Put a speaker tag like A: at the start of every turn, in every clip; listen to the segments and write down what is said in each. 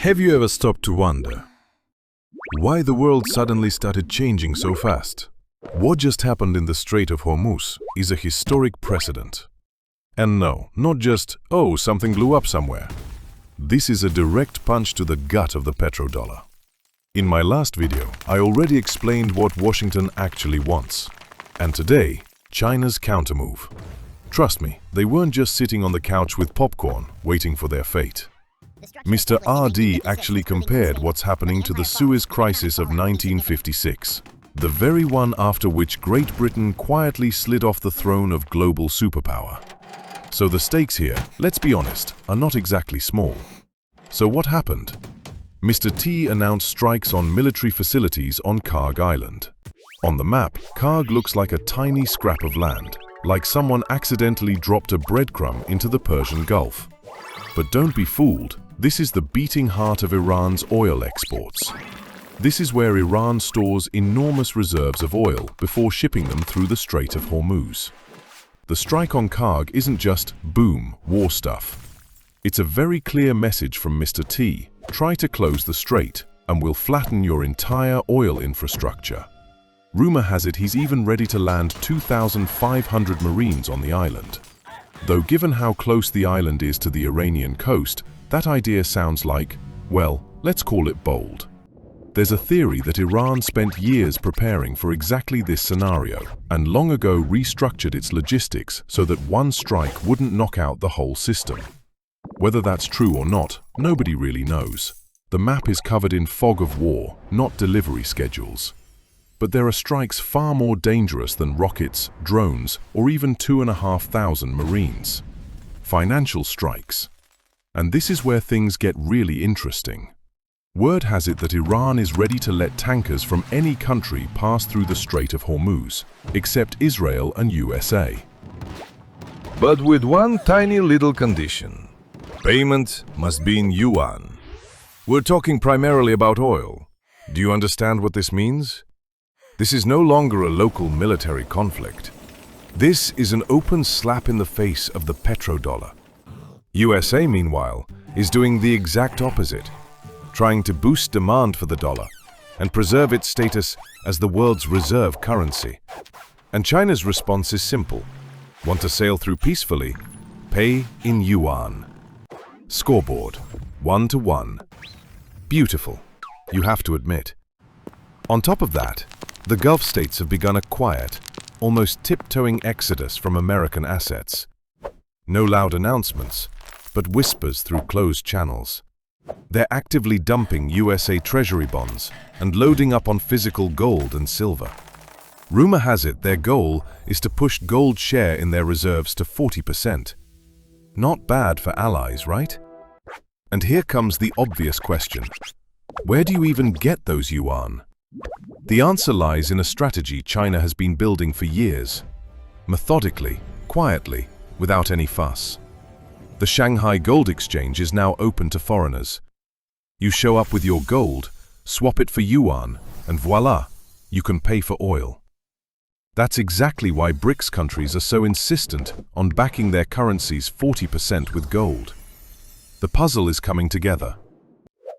A: Have you ever stopped to wonder why the world suddenly started changing so fast? What just happened in the Strait of Hormuz is a historic precedent. And no, not just, oh, something blew up somewhere. This is a direct punch to the gut of the petrodollar. In my last video, I already explained what Washington actually wants. And today, China's countermove. Trust me, they weren't just sitting on the couch with popcorn, waiting for their fate. Mr. RD actually compared what's happening to the Suez crisis of 1956, the very one after which Great Britain quietly slid off the throne of global superpower. So the stakes here, let's be honest, are not exactly small. So what happened? Mr. T announced strikes on military facilities on Kharg Island. On the map, Kharg looks like a tiny scrap of land, like someone accidentally dropped a breadcrumb into the Persian Gulf. But don't be fooled, this is the beating heart of Iran's oil exports. This is where Iran stores enormous reserves of oil before shipping them through the Strait of Hormuz. The strike on Kharg isn't just, boom, war stuff. It's a very clear message from Mr. T. Try to close the strait, and we'll flatten your entire oil infrastructure. Rumor has it he's even ready to land 2,500 Marines on the island. Though given how close the island is to the Iranian coast, that idea sounds like, well, let's call it bold. There's a theory that Iran spent years preparing for exactly this scenario, and long ago restructured its logistics so that one strike wouldn't knock out the whole system. Whether that's true or not, nobody really knows. The map is covered in fog of war, not delivery schedules. But there are strikes far more dangerous than rockets, drones, or even 2,500 Marines. Financial strikes. And this is where things get really interesting. Word has it that Iran is ready to let tankers from any country pass through the Strait of Hormuz, except Israel and USA.
B: But with one tiny little condition. Payment must be in yuan.
A: We're talking primarily about oil. Do you understand what this means? This is no longer a local military conflict. This is an open slap in the face of the petrodollar. USA, meanwhile, is doing the exact opposite, trying to boost demand for the dollar and preserve its status as the world's reserve currency. And China's response is simple. Want to sail through peacefully? Pay in yuan. Scoreboard, 1-to-1. Beautiful, you have to admit. On top of that, the Gulf states have begun a quiet, almost tiptoeing exodus from American assets. No loud announcements, but whispers through closed channels. They're actively dumping USA Treasury bonds and loading up on physical gold and silver. Rumor has it their goal is to push gold's share in their reserves to 40%. Not bad for allies, right? And here comes the obvious question. Where do you even get those yuan? The answer lies in a strategy China has been building for years. Methodically, quietly, without any fuss. The Shanghai Gold Exchange is now open to foreigners. You show up with your gold, swap it for yuan, and voila, you can pay for oil. That's exactly why BRICS countries are so insistent on backing their currencies 40% with gold. The puzzle is coming together.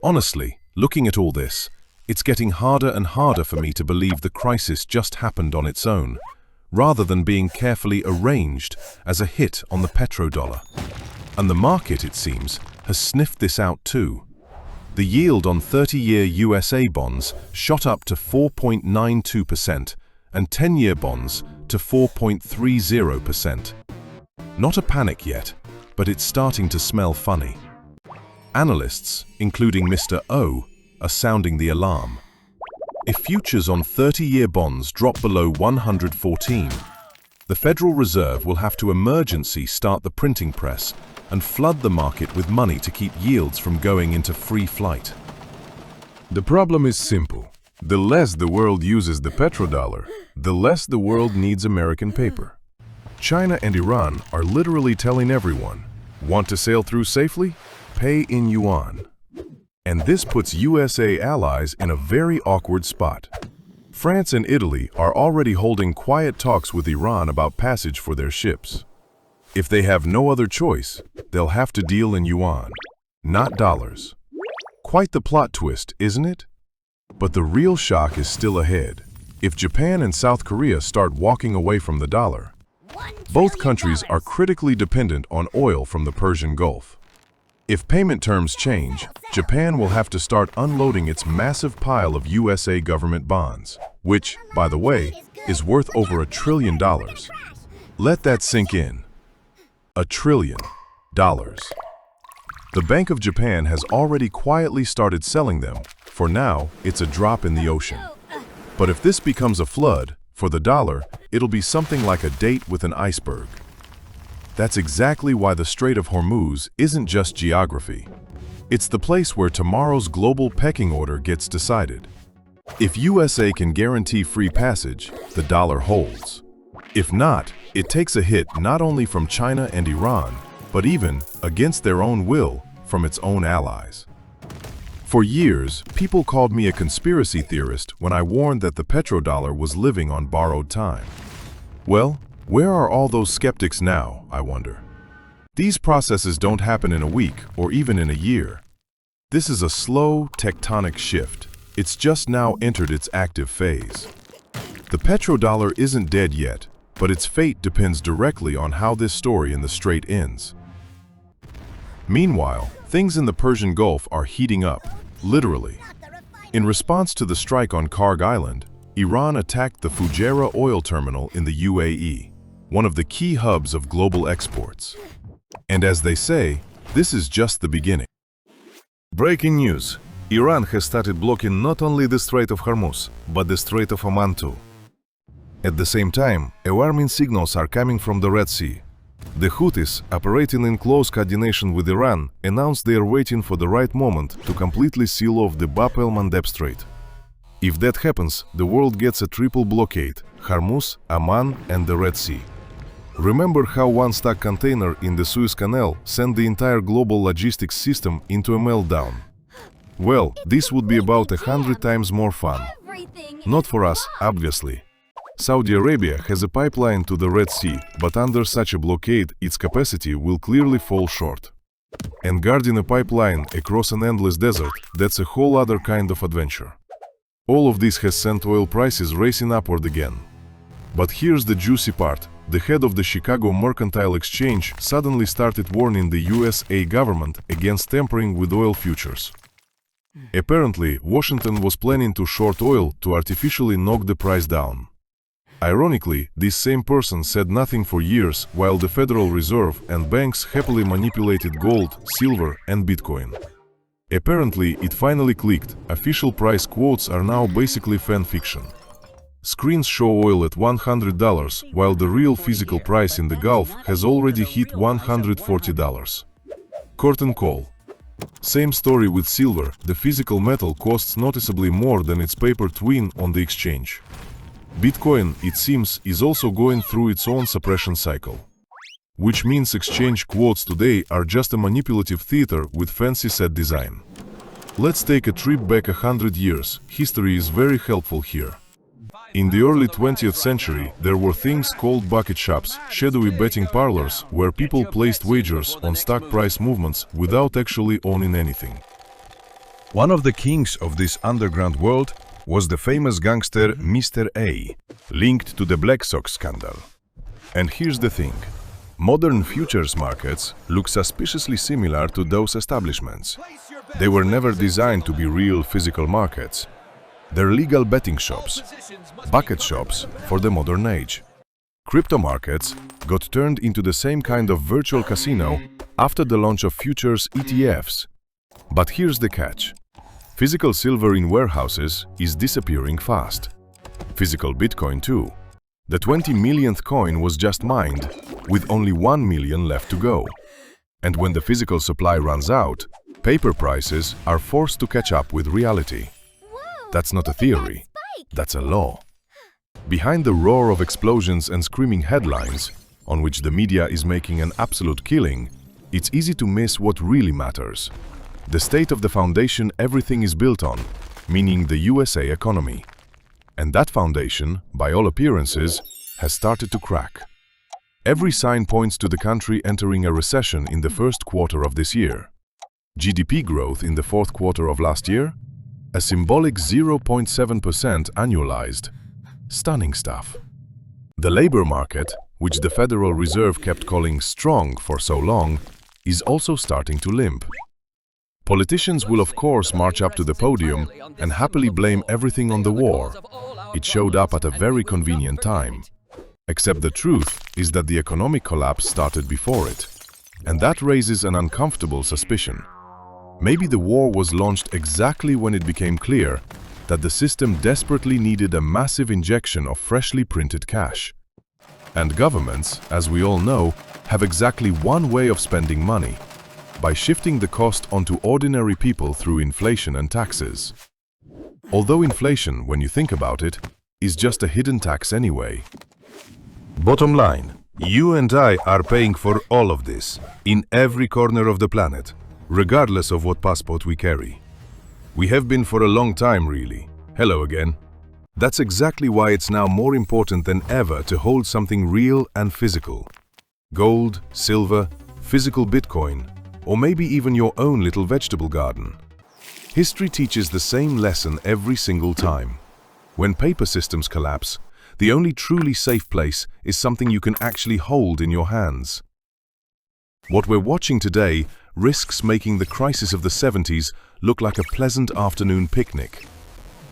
A: Honestly, looking at all this, it's getting harder and harder for me to believe the crisis just happened on its own, rather than being carefully arranged as a hit on the petrodollar. And the market, it seems, has sniffed this out too. The yield on 30-year USA bonds shot up to 4.92% and 10-year bonds to 4.30%. Not a panic yet, but it's starting to smell funny. Analysts, including Mr. O, are sounding the alarm. If futures on 30-year bonds drop below 114, the Federal Reserve will have to emergency start the printing press and flood the market with money to keep yields from going into free flight.
B: The problem is simple. The less the world uses the petrodollar, the less the world needs American paper. China and Iran are literally telling everyone, want to sail through safely? Pay in yuan. And this puts USA allies in a very awkward spot. France and Italy are already holding quiet talks with Iran about passage for their ships. If they have no other choice, they'll have to deal in yuan, not dollars. Quite the plot twist, isn't it? But the real shock is still ahead. If Japan and South Korea start walking away from the dollar, both countries are critically dependent on oil from the Persian Gulf. If payment terms change, Japan will have to start unloading its massive pile of USA government bonds, which, by the way, is worth over $1 trillion. Let that sink in. $1 trillion. The Bank of Japan has already quietly started selling them. For now, it's a drop in the ocean. But if this becomes a flood, for the dollar, it'll be something like a date with an iceberg. That's exactly why the Strait of Hormuz isn't just geography. It's the place where tomorrow's global pecking order gets decided. If USA can guarantee free passage, the dollar holds. If not, it takes a hit not only from China and Iran, but even, against their own will, from its own allies. For years, people called me a conspiracy theorist when I warned that the petrodollar was living on borrowed time. Well, where are all those skeptics now, I wonder? These processes don't happen in a week or even in a year. This is a slow, tectonic shift. It's just now entered its active phase. The petrodollar isn't dead yet, but its fate depends directly on how this story in the Strait ends. Meanwhile, things in the Persian Gulf are heating up, literally. In response to the strike on Kharg Island, Iran attacked the Fujairah oil terminal in the UAE, one of the key hubs of global exports. And as they say, this is just the beginning.
A: Breaking news. Iran has started blocking not only the Strait of Hormuz, but the Strait of Oman too. At the same time, alarming signals are coming from the Red Sea. The Houthis, operating in close coordination with Iran, announced they are waiting for the right moment to completely seal off the Bab el-Mandeb Strait. If that happens, the world gets a triple blockade: Hormuz, Oman, and the Red Sea. Remember how one stuck container in the Suez Canal sent the entire global logistics system into a meltdown? Well, this would be about 100 times more fun. Not for us, obviously. Saudi Arabia has a pipeline to the Red Sea, but under such a blockade, its capacity will clearly fall short. And guarding a pipeline across an endless desert, that's a whole other kind of adventure. All of this has sent oil prices racing upward again. But here's the juicy part. The head of the Chicago Mercantile Exchange suddenly started warning the USA government against tampering with oil futures. Apparently, Washington was planning to short oil to artificially knock the price down. Ironically, this same person said nothing for years while the Federal Reserve and banks happily manipulated gold, silver, and Bitcoin. Apparently, it finally clicked. Official price quotes are now basically fan fiction. Screens show oil at $100, while the real physical price in the Gulf has already hit $140. Curtain call. Same story with silver. The physical metal costs noticeably more than its paper twin on the exchange. Bitcoin, it seems, is also going through its own suppression cycle. Which means exchange quotes today are just a manipulative theater with fancy set design. Let's take a trip back 100 years. History is very helpful here. In the early 20th century, there were things called bucket shops, shadowy betting parlors, where people placed wagers on stock price movements without actually owning anything. One of the kings of this underground world was the famous gangster Mr. A, linked to the Black Sox scandal. And here's the thing. Modern futures markets look suspiciously similar to those establishments. They were never designed to be real physical markets. They're legal betting shops, bucket shops for the modern age. Crypto markets got turned into the same kind of virtual casino after the launch of futures ETFs. But here's the catch. Physical silver in warehouses is disappearing fast. Physical Bitcoin too. The 20 millionth coin was just mined, with only 1 million left to go. And when the physical supply runs out, paper prices are forced to catch up with reality. That's not a theory, that's a law. Behind the roar of explosions and screaming headlines, on which the media is making an absolute killing, it's easy to miss what really matters. The state of the foundation everything is built on, meaning the USA economy. And that foundation, by all appearances, has started to crack. Every sign points to the country entering a recession in the first quarter of this year.
B: GDP growth in the fourth quarter of last year? A symbolic 0.7% annualized. Stunning stuff. The labor market, which the Federal Reserve kept calling strong for so long, is also starting to limp. Politicians will of course march up to the podium and happily blame everything on the war. It showed up at a very convenient time. Except the truth is that the economic collapse started before it. And that raises an uncomfortable suspicion. Maybe the war was launched exactly when it became clear that the system desperately needed a massive injection of freshly printed cash. And governments, as we all know, have exactly one way of spending money: by shifting the cost onto ordinary people through inflation and taxes. Although inflation, when you think about it, is just a hidden tax anyway.
A: Bottom line, you and I are paying for all of this, in every corner of the planet, regardless of what passport we carry. We have been for a long time, really. Hello again. That's exactly why it's now more important than ever to hold something real and physical. Gold, silver, physical Bitcoin, or maybe even your own little vegetable garden. History teaches the same lesson every single time. When paper systems collapse, the only truly safe place is something you can actually hold in your hands. What we're watching today risks making the crisis of the 70s look like a pleasant afternoon picnic.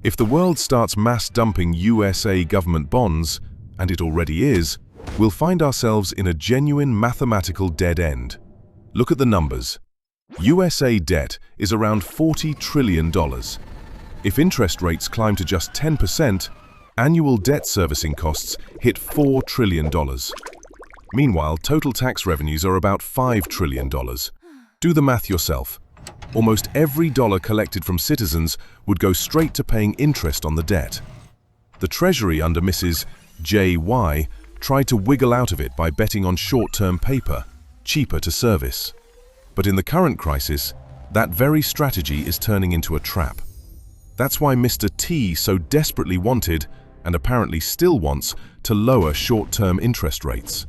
A: If the world starts mass dumping USA government bonds, and it already is, we'll find ourselves in a genuine mathematical dead end. Look at the numbers. USA debt is around $40 trillion. If interest rates climb to just 10%, annual debt servicing costs hit $4 trillion. Meanwhile, total tax revenues are about $5 trillion. Do the math yourself. Almost every dollar collected from citizens would go straight to paying interest on the debt. The Treasury under Mrs. J.Y. tried to wiggle out of it by betting on short-term paper, cheaper to service. But in the current crisis, that very strategy is turning into a trap. That's why Mr. T so desperately wanted, and apparently still wants, to lower short-term interest rates.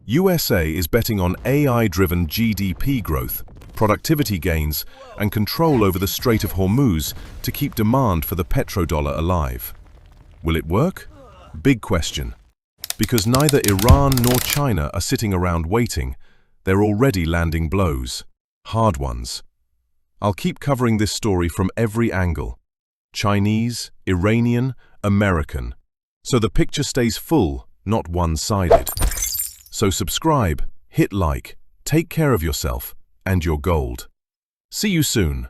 A: USA is betting on AI-driven GDP growth, productivity gains, and control over the Strait of Hormuz to keep demand for the petrodollar alive. Will it work? Big question. Because neither Iran nor China are sitting around waiting, they're already landing blows. Hard ones. I'll keep covering this story from every angle. Chinese, Iranian, American. So the picture stays full, not one-sided. So subscribe, hit like, take care of yourself and your gold. See you soon.